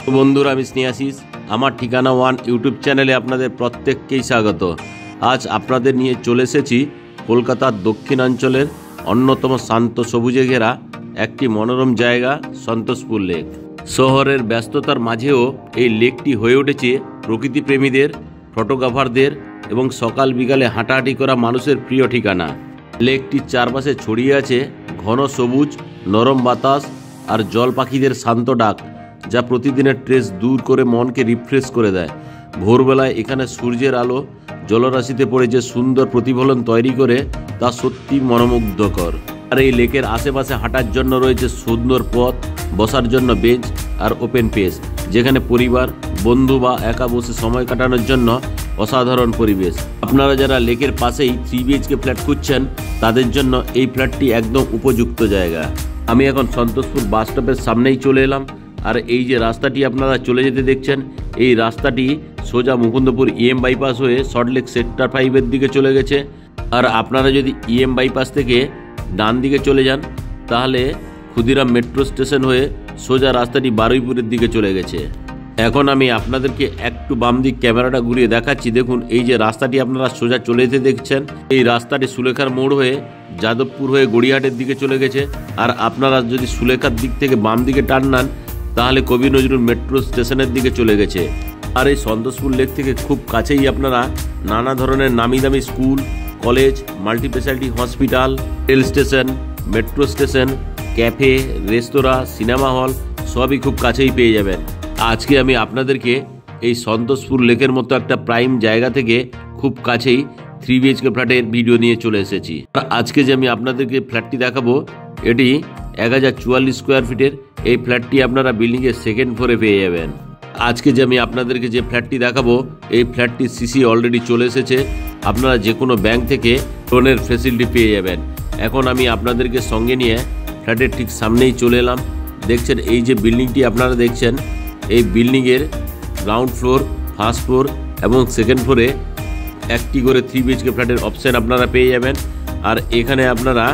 তো বন্ধুরা, আমি স্নেহাশিস। আমার ঠিকানা ওয়ান ইউটিউব চ্যানেলে আপনাদের প্রত্যেককেই স্বাগত। আজ আপনাদের নিয়ে চলে এসেছি কলকাতার দক্ষিণাঞ্চলের অন্যতম শান্ত সবুজে ঘেরা একটি মনোরম জায়গা, সন্তোষপুর লেক। শহরের ব্যস্ততার মাঝেও এই লেকটি হয়ে উঠেছে প্রকৃতিপ্রেমীদের, ফটোগ্রাফারদের এবং সকাল বিকালে হাঁটাহাঁটি করা মানুষের প্রিয় ঠিকানা। লেকটির চারপাশে ছড়িয়ে আছে ঘন সবুজ, নরম বাতাস আর জল পাখিদের শান্ত ডাক, যা প্রতিদিনের স্ট্রেস দূর করে মনকে রিফ্রেশ করে দেয়। ভোরবেলায় এখানে সূর্যের আলো জলরাশিতে পড়ে যে সুন্দর প্রতিফলন তৈরি করে, তা সত্যি মনোমুগ্ধকর। আর এই লেকের আশেপাশে হাঁটার জন্য রয়েছে সুন্দর পথ, বসার জন্য বেঞ্চ আর ওপেন স্পেস, যেখানে পরিবার, বন্ধু বা একা বসে সময় কাটানোর জন্য অসাধারণ পরিবেশ। আপনারা যারা লেকের পাশেই 3 BHK ফ্ল্যাট খুঁজছেন, তাদের জন্য এই ফ্ল্যাটটি একদম উপযুক্ত জায়গা। আমি এখন সন্তোষপুর বাস স্টপের সামনেই চলে এলাম। আর এই যে রাস্তাটি আপনারা চলে যেতে দেখছেন, এই রাস্তাটি সোজা মুকুন্দপুর EM বাইপাস হয়ে সল্টলেক সেক্টর 5-এর দিকে চলে গেছে। আর আপনারা যদি EM বাইপাস থেকে ডান দিকে চলে যান, তাহলে ক্ষুদিরাম মেট্রো স্টেশন হয়ে সোজা রাস্তাটি বারুইপুরের দিকে চলে গেছে। এখন আমি আপনাদেরকে একটু বাম দিক ক্যামেরাটা ঘুরিয়ে দেখাচ্ছি। দেখুন, এই যে রাস্তাটি আপনারা সোজা চলে যেতে দেখছেন, এই রাস্তাটি সুলেখার মোড় হয়ে যাদবপুর হয়ে গড়িয়াহাটের দিকে চলে গেছে। আর আপনারা যদি সুলেখার দিক থেকে বাম দিকে টার্ন নেন, তাহলে কবি নজরুল মেট্রো স্টেশনের দিকে চলে গেছে। আর এই সন্তোষপুর লেক থেকে খুব কাছেই আপনারা নানা ধরনের নামি দামি school, college, multispeciality hospital, rail station, metro station, cafe, রেস্তোরাঁ, সিনেমা হল সবই খুব কাছেই পেয়ে যাবেন। আজকে আমি আপনাদেরকে এই সন্তোষপুর লেকের মতো একটা প্রাইম জায়গা থেকে খুব কাছেই 3 BHK ফ্ল্যাটের ভিডিও নিয়ে চলে এসেছি। আর আজকে যে আমি আপনাদেরকে ফ্ল্যাটটি দেখাবো, এটি 1044 স্কোয়ার ফিটের। এই ফ্ল্যাটটি আপনারা বিল্ডিংয়ের সেকেন্ড ফ্লোরে পেয়ে যাবেন। আজকে যে আমি আপনাদেরকে যে ফ্ল্যাটটি দেখাবো, এই ফ্ল্যাটটির সিসি অলরেডি চলে এসেছে। আপনারা যে কোনো ব্যাংক থেকে লোনের ফেসিলিটি পেয়ে যাবেন। এখন আমি আপনাদেরকে সঙ্গে নিয়ে ফ্ল্যাটের ঠিক সামনেই চলে এলাম। দেখছেন এই যে বিল্ডিংটি আপনারা দেখছেন, এই বিল্ডিংয়ের গ্রাউন্ড ফ্লোর, ফার্স্ট ফ্লোর এবং সেকেন্ড ফ্লোরে একটি করে 3 BHK ফ্ল্যাটের অপশান আপনারা পেয়ে যাবেন। আর এখানে আপনারা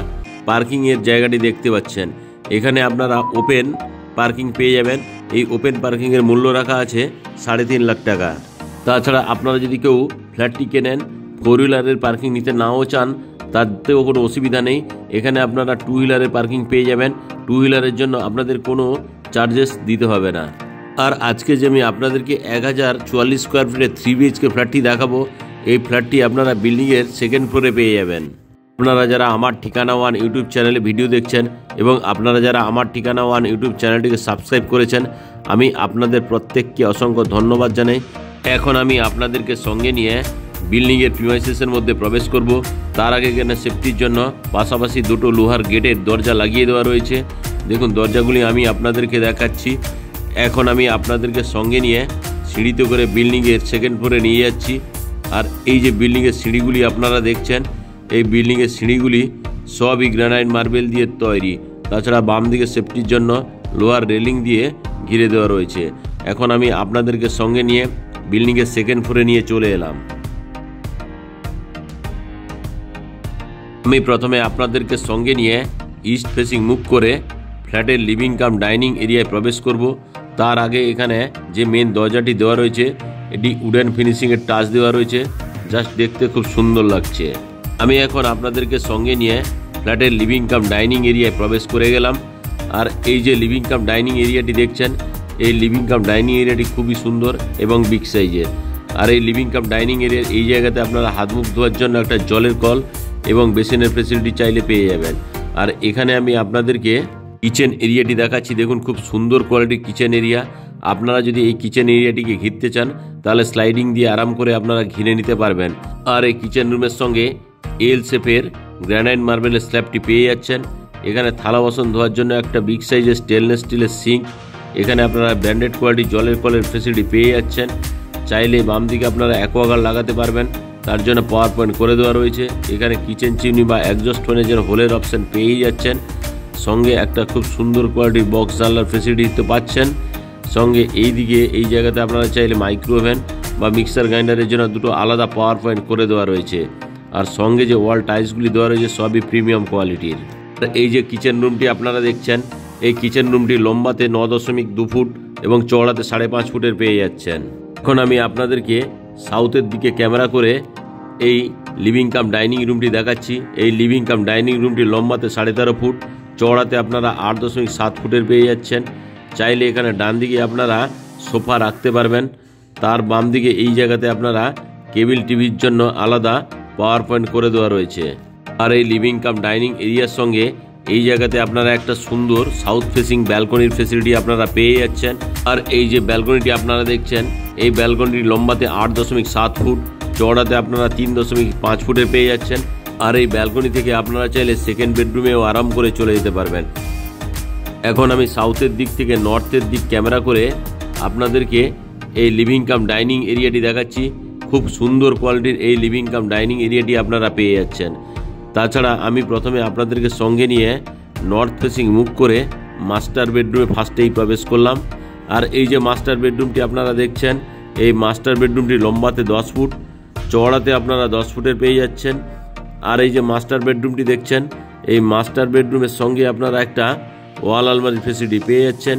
পার্কিংয়ের জায়গাটি দেখতে পাচ্ছেন। এখানে আপনারা ওপেন পার্কিং পেয়ে যাবেন। এই ওপেন পার্কিংয়ের মূল্য রাখা আছে 3.5 লাখ টাকা। তাছাড়া আপনারা যদি কেউ ফ্ল্যাটটি কেনেন, 4 হুইলারের পার্কিং নিতে নাও চান, তাতেও কোনো অসুবিধা নেই। এখানে আপনারা 2 হুইলারের পার্কিং পেয়ে যাবেন। 2 হুইলারের জন্য আপনাদের কোনো চার্জেস দিতে হবে না। আর আজকে যে আমি আপনাদেরকে 1044 স্কোয়ার ফিটের 3 BHK ফ্ল্যাটটি দেখাবো, এই ফ্ল্যাটটি আপনারা বিল্ডিংয়ের সেকেন্ড ফ্লোরে পেয়ে যাবেন। আপনারা যারা আমার ঠিকানা ওয়ান ইউটিউব চ্যানেলে ভিডিও দেখছেন এবং আপনারা যারা আমার ঠিকানা ওয়ান ইউটিউব চ্যানেলটিকে সাবস্ক্রাইব করেছেন, আমি আপনাদের প্রত্যেককে অসংখ্য ধন্যবাদ জানাই। এখন আমি আপনাদেরকে সঙ্গে নিয়ে বিল্ডিংয়ের প্রিমাইসেসের মধ্যে প্রবেশ করব। তার আগে এখানে সেফটির জন্য পাশাপাশি দুটো লোহার গেটের দরজা লাগিয়ে দেওয়া রয়েছে। দেখুন, দরজাগুলি আমি আপনাদেরকে দেখাচ্ছি। এখন আমি আপনাদেরকে সঙ্গে নিয়ে সিঁড়িতে করে বিল্ডিংয়ের সেকেন্ড ফ্লোরে নিয়ে যাচ্ছি। আর এই যে বিল্ডিংয়ের সিঁড়িগুলি আপনারা দেখছেন, এই বিল্ডিংয়ের সিঁড়িগুলি সবই গ্রানাইট মার্বেল দিয়ে তৈরি। তাছাড়া বাম দিকে সেফটির জন্য লোহার রেলিং দিয়ে ঘিরে দেওয়া রয়েছে। এখন আমি আপনাদেরকে সঙ্গে নিয়ে বিল্ডিংয়ের সেকেন্ড ফ্লোরে নিয়ে চলে এলাম। আমি প্রথমে আপনাদেরকে সঙ্গে নিয়ে ইস্ট ফেসিং মুভ করে ফ্ল্যাটের লিভিং কাম ডাইনিং এরিয়ায় প্রবেশ করব। তার আগে এখানে যে মেন দরজাটি দেওয়া রয়েছে, এটি উডেন ফিনিশিংয়ের টাচ দেওয়া রয়েছে, জাস্ট দেখতে খুব সুন্দর লাগছে। আমি এখন আপনাদেরকে সঙ্গে নিয়ে ফ্ল্যাটের লিভিং কাম ডাইনিং এরিয়ায় প্রবেশ করে গেলাম। আর এই যে লিভিং কাম ডাইনিং এরিয়াটি দেখছেন, এই লিভিং কাম ডাইনিং এরিয়াটি খুবই সুন্দর এবং বিগ সাইজের। আর এই লিভিং কাম ডাইনিং এরিয়ার এই জায়গাতে আপনারা হাত মুখ ধোয়ার জন্য একটা জলের কল এবং বেসিনের ফেসিলিটি চাইলে পেয়ে যাবেন। আর এখানে আমি আপনাদেরকে কিচেন এরিয়াটি দেখাচ্ছি। দেখুন, খুব সুন্দর কোয়ালিটির কিচেন এরিয়া। আপনারা যদি এই কিচেন এরিয়াটিকে ঘিরতে চান, তাহলে স্লাইডিং দিয়ে আরাম করে আপনারা ঘিরে নিতে পারবেন। আর এই কিচেন রুমের সঙ্গে এল শেপের গ্রানাইট মার্বেলের স্ল্যাবটি পেয়ে যাচ্ছেন। এখানে থালা বাসন ধোয়ার জন্য একটা বিগ সাইজের স্টেনলেস স্টিলের সিঙ্ক। এখানে আপনারা ব্র্যান্ডেড কোয়ালিটি জলের কলের ফেসিলিটি পেয়ে যাচ্ছেন। চাইলে বাম দিকে আপনারা অ্যাকোয়াগার্ড লাগাতে পারবেন, তার জন্য পাওয়ার পয়েন্ট করে দেওয়া রয়েছে। এখানে কিচেন চিমনি বা এক্সজস্ট ফ্যানের জন্য হোলের অপশান পেয়েই যাচ্ছেন। সঙ্গে একটা খুব সুন্দর কোয়ালিটির বক্স জানলার ফেসিলিটি তো পাচ্ছেন। সঙ্গে এই দিকে এই জায়গাতে আপনারা চাইলে মাইক্রোওভেন বা মিক্সার গ্রাইন্ডারের জন্য দুটো আলাদা পাওয়ার পয়েন্ট করে দেওয়া রয়েছে। আর সঙ্গে যে ওয়াল টাইলসগুলি দেওয়া রয়েছে, সবই প্রিমিয়াম কোয়ালিটির। এই যে কিচেন রুমটি আপনারা দেখছেন, এই কিচেন রুমটি লম্বাতে 9.2 ফুট এবং চওড়াতে 5.5 ফুটের পেয়ে যাচ্ছেন। এখন আমি আপনাদেরকে সাউথের দিকে ক্যামেরা করে এই লিভিং কাম ডাইনিং রুমটি দেখাচ্ছি। এই লিভিং কাম ডাইনিং রুমটি লম্বাতে 13.5 ফুট, চওড়াতে আপনারা 8.7 ফুটের পেয়ে যাচ্ছেন। চাইলে এখানে ডান দিকে আপনারা সোফা রাখতে পারবেন, তার বাম দিকে এই জায়গাতে আপনারা কেবল টিভির জন্য আলাদা পাওয়ার পয়েন্ট করে দেওয়া রয়েছে। আর এই লিভিং কাম ডাইনিং এরিয়ার সঙ্গে এই জায়গাতে আপনারা একটা সুন্দর সাউথ ফেসিং ব্যালকনির ফেসিলিটি আপনারা পেয়ে যাচ্ছেন। আর এই যে ব্যালকনিটি আপনারা দেখছেন, এই ব্যালকনিটি লম্বাতে 8.7 ফুট, চওড়াতে আপনারা 3.5 ফুটের পেয়ে যাচ্ছেন। আর এই ব্যালকনি থেকে আপনারা চাইলে সেকেন্ড বেডরুমেও আরাম করে চলে যেতে পারবেন। এখন আমি সাউথের দিক থেকে নর্থের দিক ক্যামেরা করে আপনাদেরকে এই লিভিং কাম ডাইনিং এরিয়াটি দেখাচ্ছি। খুব সুন্দর কোয়ালিটির এই লিভিং কাম ডাইনিং এরিয়াটি আপনারা পেয়ে যাচ্ছেন। তাছাড়া আমি প্রথমে আপনাদেরকে সঙ্গে নিয়ে নর্থ ফেসিং মুভ করে মাস্টার বেডরুমে ফার্স্টেই প্রবেশ করলাম। আর এই যে মাস্টার বেডরুমটি আপনারা দেখছেন, এই মাস্টার বেডরুমটি লম্বাতে 10 ফুট, চওড়াতে আপনারা 10 ফুটের পেয়ে যাচ্ছেন। আর এই যে মাস্টার বেডরুমটি দেখছেন, এই মাস্টার বেডরুমের সঙ্গে আপনারা একটা ওয়াল আলমারির ফেসিলিটি পেয়ে যাচ্ছেন।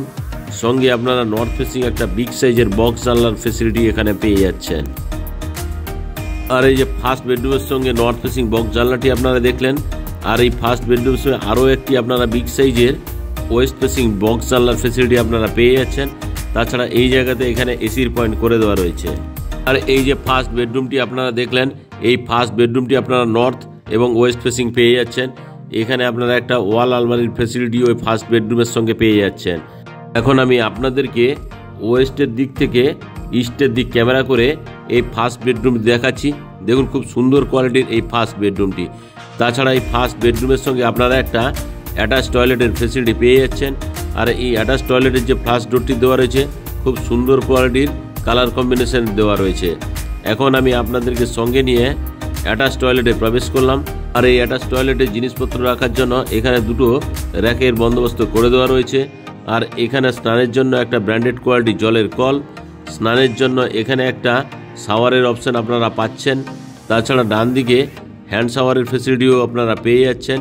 সঙ্গে আপনারা নর্থ ফেসিং একটা বিগ সাইজের বক্স জানলার ফেসিলিটি এখানে পেয়ে যাচ্ছেন। আর এই যে ফার্স্ট বেডরুমের সঙ্গে নর্থ ফেসিং বক্স জানলাটি আপনারা দেখলেন। আর এই ফার্স্ট বেডরুমের সঙ্গে আরও একটি আপনারা বিগ সাইজের ওয়েস্ট ফেসিং বক্স জানলার ফেসিলিটি আপনারা পেয়ে যাচ্ছেন। তাছাড়া এই জায়গাতে এখানে এসির পয়েন্ট করে দেওয়া রয়েছে। আর এই যে ফার্স্ট বেডরুমটি আপনারা দেখলেন, এই ফার্স্ট বেডরুমটি আপনারা নর্থ এবং ওয়েস্ট ফেসিং পেয়ে যাচ্ছেন। এখানে আপনারা একটা ওয়াল আলমারির ফেসিলিটি ওই ফার্স্ট বেডরুমের সঙ্গে পেয়ে যাচ্ছেন। এখন আমি আপনাদেরকে ওয়েস্টের দিক থেকে ইস্টের দিক ক্যামেরা করে এই ফার্স্ট বেডরুম দেখাচ্ছি। দেখুন খুব সুন্দর কোয়ালিটির এই ফার্স্ট বেডরুমটি। তাছাড়া এই ফার্স্ট বেডরুমের সঙ্গে আপনারা একটা অ্যাটাচ টয়লেটের ফেসিলিটি পেয়ে যাচ্ছেন। আর এই অ্যাটাচ টয়লেটের যে ফ্লাশ ডোরটি দেওয়া রয়েছে, খুব সুন্দর কোয়ালিটির কালার কম্বিনেশন দেওয়া রয়েছে। এখন আমি আপনাদেরকে সঙ্গে নিয়ে অ্যাটাচ টয়লেটে প্রবেশ করলাম। আর এই অ্যাটাচ টয়লেটের জিনিসপত্র রাখার জন্য এখানে দুটো র্যাকের বন্দোবস্ত করে দেওয়া রয়েছে। আর এখানে স্নানের জন্য একটা ব্র্যান্ডেড কোয়ালিটি জলের কল, স্নানের জন্য এখানে একটা শাওয়ারের অপশান আপনারা পাচ্ছেন। তাছাড়া ডান দিকে হ্যান্ড শাওয়ারের ফেসিলিটিও আপনারা পেয়ে যাচ্ছেন।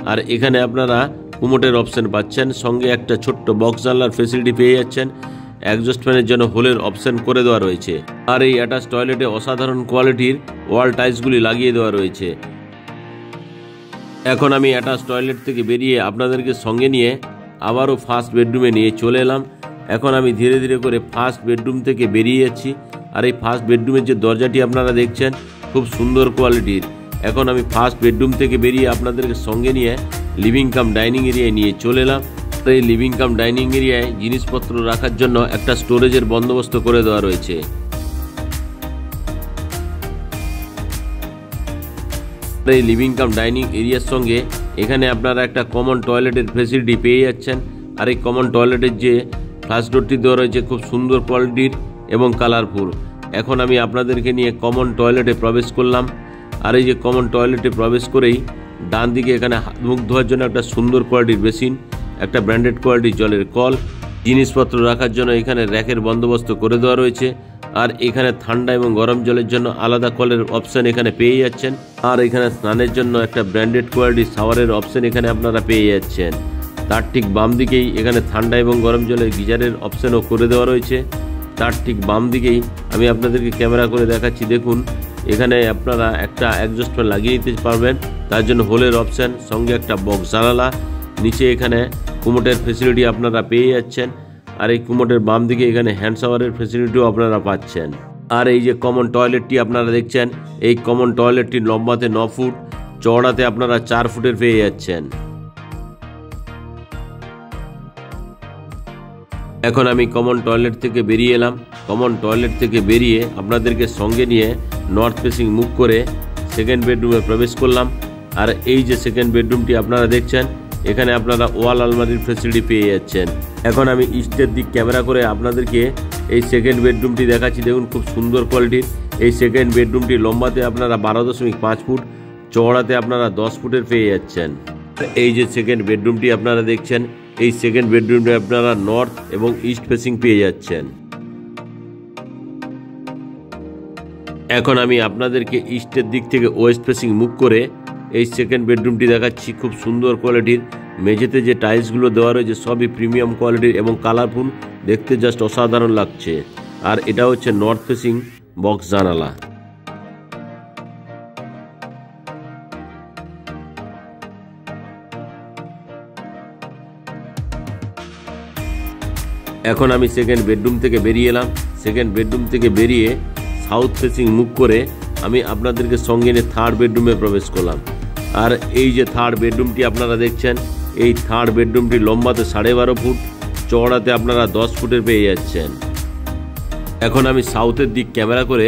আর এখানে আপনারা কুমোটের অপশান পাচ্ছেন, সঙ্গে একটা ছোট্ট বক্স জানলার ফেসিলিটি পেয়ে যাচ্ছেন। এক্সজস্ট ফ্যানের জন্য হোলের অপশান করে দেওয়া রয়েছে। আর এই অ্যাটাচ টয়লেটে অসাধারণ কোয়ালিটির ওয়াল টাইলসগুলি লাগিয়ে দেওয়া রয়েছে। এখন আমি অ্যাটাচ টয়লেট থেকে বেরিয়ে আপনাদেরকে সঙ্গে নিয়ে আবারও ফার্স্ট বেডরুমে নিয়ে চলে এলাম। এখন আমি ধীরে ধীরে করে ফার্স্ট বেডরুম থেকে বেরিয়ে যাচ্ছি। আর এই ফার্স্ট বেডরুমের যে দরজাটি আপনারা দেখছেন, খুব সুন্দর কোয়ালিটির। এখন আমি ফার্স্ট বেডরুম থেকে বেরিয়ে আপনাদেরকে সঙ্গে নিয়ে লিভিং কাম ডাইনিং এরিয়ায় নিয়ে চলে এলাম। এই লিভিং কাম ডাইনিং এরিয়ায় জিনিসপত্র রাখার জন্য একটা স্টোরেজের বন্দোবস্ত করে দেওয়া রয়েছে। এই লিভিং কাম ডাইনিং এরিয়ার সঙ্গে এখানে আপনারা একটা কমন টয়লেটের ফেসিলিটি পেয়ে যাচ্ছেন। আর এই কমন টয়লেটের যে ফ্লাশ ডোরটি দেওয়া রয়েছে, খুব সুন্দর কোয়ালিটির এবং কালারফুল। এখন আমি আপনাদেরকে নিয়ে কমন টয়লেটে প্রবেশ করলাম। আর এই যে কমন টয়লেটে প্রবেশ করেই ডান দিকে এখানে হাত মুখ ধোয়ার জন্য একটা সুন্দর কোয়ালিটির বেসিন, একটা ব্র্যান্ডেড কোয়ালিটির জলের কল, জিনিসপত্র রাখার জন্য এখানে র্যাকের বন্দোবস্ত করে দেওয়া রয়েছে। আর এখানে ঠান্ডা এবং গরম জলের জন্য আলাদা কলের অপশান এখানে পেয়ে যাচ্ছেন। আর এখানে স্নানের জন্য একটা ব্র্যান্ডেড কোয়ালিটির শাওয়ারের অপশান এখানে আপনারা পেয়ে যাচ্ছেন। তার ঠিক বাম দিকেই এখানে ঠান্ডা এবং গরম জলের গিজারের অপশানও করে দেওয়া রয়েছে। তার ঠিক বাম দিকেই আমি আপনাদেরকে ক্যামেরা করে দেখাচ্ছি। দেখুন এখানে আপনারা একটা এক্সজস্ট ফ্যান লাগিয়ে নিতে পারবেন, তার জন্য হোলের অপশান, সঙ্গে একটা বক্স জানালা, নিচে এখানে কুমোটের ফেসিলিটি আপনারা পেয়ে যাচ্ছেন। আর এই কুমোটের বাম দিকে এখানে হ্যান্ড শাওয়ারের ফেসিলিটিও আপনারা পাচ্ছেন। আর এই যে কমন টয়লেটটি আপনারা দেখছেন, এই কমন টয়লেটটি লম্বাতে 9 ফুট, চওড়াতে আপনারা 4 ফুটের পেয়ে যাচ্ছেন। এখন আমি কমন টয়লেট থেকে বেরিয়ে এলাম। কমন টয়লেট থেকে বেরিয়ে আপনাদেরকে সঙ্গে নিয়ে নর্থ ফেসিং মুভ করে সেকেন্ড বেডরুমে প্রবেশ করলাম। আর এই যে সেকেন্ড বেডরুমটি আপনারা দেখছেন, এখানে আপনারা ওয়াল আলমারির ফেসিলিটি পেয়ে যাচ্ছেন। এখন আমি ইস্টের দিক ক্যামেরা করে আপনাদেরকে এই সেকেন্ড বেডরুমটি দেখাচ্ছি। দেখুন খুব সুন্দর কোয়ালিটির এই সেকেন্ড বেডরুমটি লম্বাতে আপনারা 12.5 ফুট, চওড়াতে আপনারা 10 ফুটের পেয়ে যাচ্ছেন। এই যে সেকেন্ড বেডরুমটি আপনারা দেখছেন, এই সেকেন্ড বেডরুমটি আপনারা নর্থ এবং ইস্ট ফেসিং পেয়ে যাচ্ছেন। এখন আমি আপনাদেরকে ইস্টের দিক থেকে ওয়েস্ট ফেসিং মুভ করে এই সেকেন্ড বেডরুমটি দেখাচ্ছি। খুব সুন্দর কোয়ালিটির মেঝেতে যে টাইলসগুলো দেওয়া রয়েছে সবই প্রিমিয়াম কোয়ালিটির এবং কালারফুল, দেখতে জাস্ট অসাধারণ লাগছে। আর এটা হচ্ছে নর্থ ফেসিং বক্স জানালা। এখন আমি সেকেন্ড বেডরুম থেকে বেরিয়ে এলাম। সেকেন্ড বেডরুম থেকে বেরিয়ে সাউথ ফেসিং মুখ করে আমি আপনাদেরকে সঙ্গে নিয়ে থার্ড বেডরুমে প্রবেশ করলাম। আর এই যে থার্ড বেডরুমটি আপনারা দেখছেন, এই থার্ড বেডরুমটি লম্বাতে 12.5 ফুট, চওড়াতে আপনারা 10 ফুটের পেয়ে যাচ্ছেন। এখন আমি সাউথের দিক ক্যামেরা করে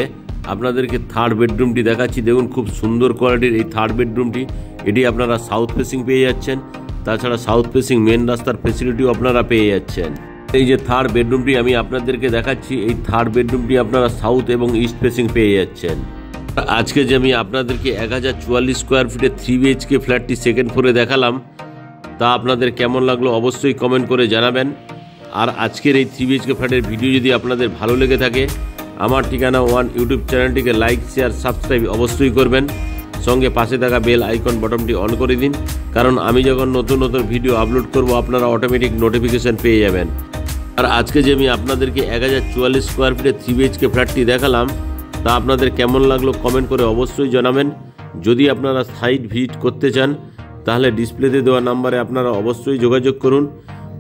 আপনাদেরকে থার্ড বেডরুমটি দেখাচ্ছি। দেখুন খুব সুন্দর কোয়ালিটির এই থার্ড বেডরুমটি, এটি আপনারা সাউথ ফেসিং পেয়ে যাচ্ছেন। তাছাড়া সাউথ ফেসিং মেন রাস্তার ফেসিলিটিও আপনারা পেয়ে যাচ্ছেন। এই যে থার্ড বেডরুমটি আমি আপনাদেরকে দেখাচ্ছি, এই থার্ড বেডরুমটি আপনারা সাউথ এবং ইস্ট ফেসিং পেয়ে যাচ্ছেন। আজকে যে আমি আপনাদেরকে 1044 স্কোয়ার ফিটের 3 BHK ফ্ল্যাটটি সেকেন্ড ফ্লোরে দেখালাম, তা আপনাদের কেমন লাগলো অবশ্যই কমেন্ট করে জানাবেন। আর আজকের এই 3 BHK ফ্ল্যাটের ভিডিও যদি আপনাদের ভালো লেগে থাকে, আমার ঠিকানা ওয়ান ইউটিউব চ্যানেলটিকে লাইক, শেয়ার, সাবস্ক্রাইব অবশ্যই করবেন। সঙ্গে পাশে থাকা বেল আইকন বটনটি অন করে দিন, কারণ আমি যখন নতুন নতুন ভিডিও আপলোড করব আপনারা অটোমেটিক নোটিফিকেশন পেয়ে যাবেন। আর আজকে যে আমি আপনাদেরকে 1044 স্কোয়ার ফিটের 3 BHK ফ্ল্যাটটি দেখালাম, তা আপনাদের কেমন লাগলো কমেন্ট করে অবশ্যই জানাবেন। যদি আপনারা সাইট ভিজিট করতে চান তাহলে ডিসপ্লেতে দেওয়া নাম্বারে আপনারা অবশ্যই যোগাযোগ করুন।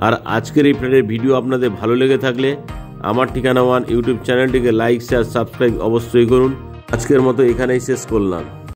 আর আজকের এই ফ্ল্যাটের ভিডিও আপনাদের ভালো লেগে থাকলে আমার ঠিকানা ওয়ান ইউটিউব চ্যানেলটিকে লাইক, শেয়ার, সাবস্ক্রাইব অবশ্যই করুন। আজকের মতো এখানেই শেষ করলাম।